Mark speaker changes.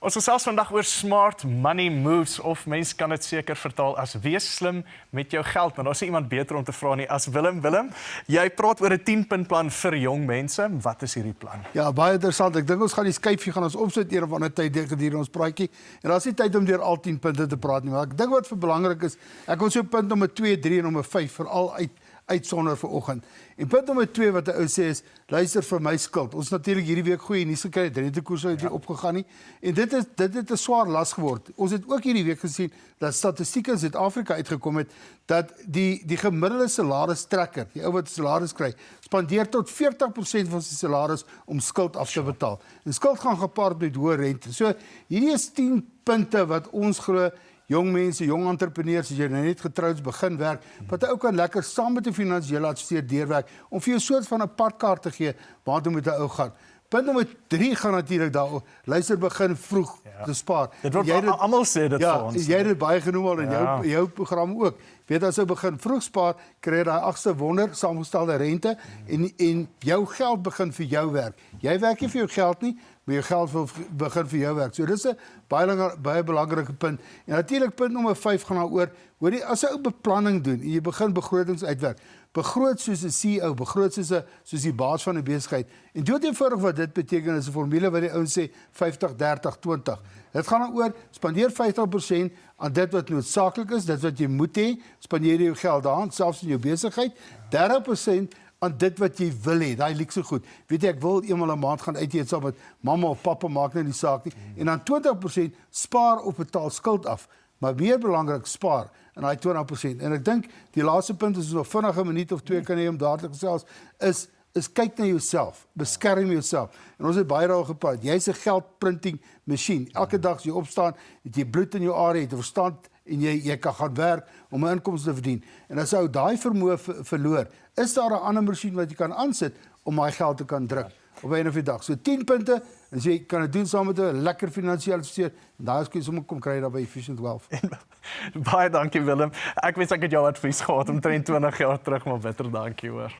Speaker 1: Ons gesels vandag oor smart money moves, of mens kan dit seker vertaal as wees slim met jou geld, maar daar is nie iemand beter om te vra nie as Willem. Willem, jy praat oor 'n 10-punt plan vir jong mense. Wat is hierdie plan?
Speaker 2: Ja, baie interessant. Ek dink ons gaan die skyfie gaan ons opsit een of ander tyd gedurende ons praatjie. En daar's nie tyd om deur al 10 punte te praat nie, maar ek dink wat vir belangrik is, ek wil so punt nommer 2, 3 en nommer 5 veral uitsonder vanoggend. En punt nommer 2 wat 'n ou sê is, luister vir my skuld. Ons natuurlik hierdie week goeie nuus gekry, rentekoerse het nie opgegaan nie. En dit het 'n swaar las geword. Ons het ook hierdie week gesien dat statistieke in Suid-Afrika uitgekom het dat die gemiddelde salaristrekker, die ou wat salaris kry, spandeer tot 40% van sy salaris om skuld af te betaal. En skuld gaan gepaard met hoë rente. So hierdie is 10 punte wat ons glo jong mense, jong entrepreneurs, as jy nou net getroud begin werk, wat ou kan lekker saam met 'n finansiële adviseur deurwerk om vir jou 'n soort van 'n padkaart te gee waartoe moet 'n ou gaan. Punt nommer 3 gaan natuurlik daaroor. Luister, begin vroeg te spaar.
Speaker 1: Dit word almal sê dit vir ons.
Speaker 2: Jy het dit baie genoem al in jou program ook. Weet as jy begin vroeg spaar, kry jy daai 8ste wonder saamgestelde rente en jou geld begin vir jou werk. Jy werk nie vir jou geld nie, maar jou geld wil begin vir jou werk. So dis 'n baie belangrike punt. En natuurlik punt nommer 5 gaan daaroor, hoorie, as 'n ou beplanning doen en jy begin begrotings uitwerk. Begroot soos 'n CEO, begroot soos die baas van 'n besigheid. En dood eenvoudig wat dit beteken is 'n formule wat die ouens sê 50-30-20. Dit gaan daaroor, spandeer 50% aan dit wat noodsaaklik is, dit wat jy moet hê, spandeer jy jou geld daaraan, selfs in jou besigheid. 30% aan dit wat jy wil hê, daai luukse goed. Weet jy, ek wil eenmal 'n maand gaan uit eet saam met mamma of pappa, maak nou die saak nie. En dan 20% spaar of betaal skuld af. Maar meer belangrik, spaar in daai 20%. En ek dink die laaste punt is nog vinnig 'n minuut of 2 kan hê om daar te gesels, is kyk na jouself, beskerm jouself. En ons het baie daaroor gepraat. Jy's 'n geldprinting masjien. Elke dag as jy opstaan, het jy bloed in jou are, het 'n verstand en jy kan gaan werk om 'n inkomste te verdien. En as jy daai vermoë verloor, is daar 'n ander masjien wat jy kan aansit om daai geld te kan druk op 'n einde van die dag. So 10 punte, en jy kan dit doen saam met 'n lekker finansiële adviseur. En daai is sommer kom kry daar by Efficient Wealth.
Speaker 1: Baie dankie Willem. Ek wens ek het jou advies gehad omtrent 20 jaar terug, maar bitter dankie hoor.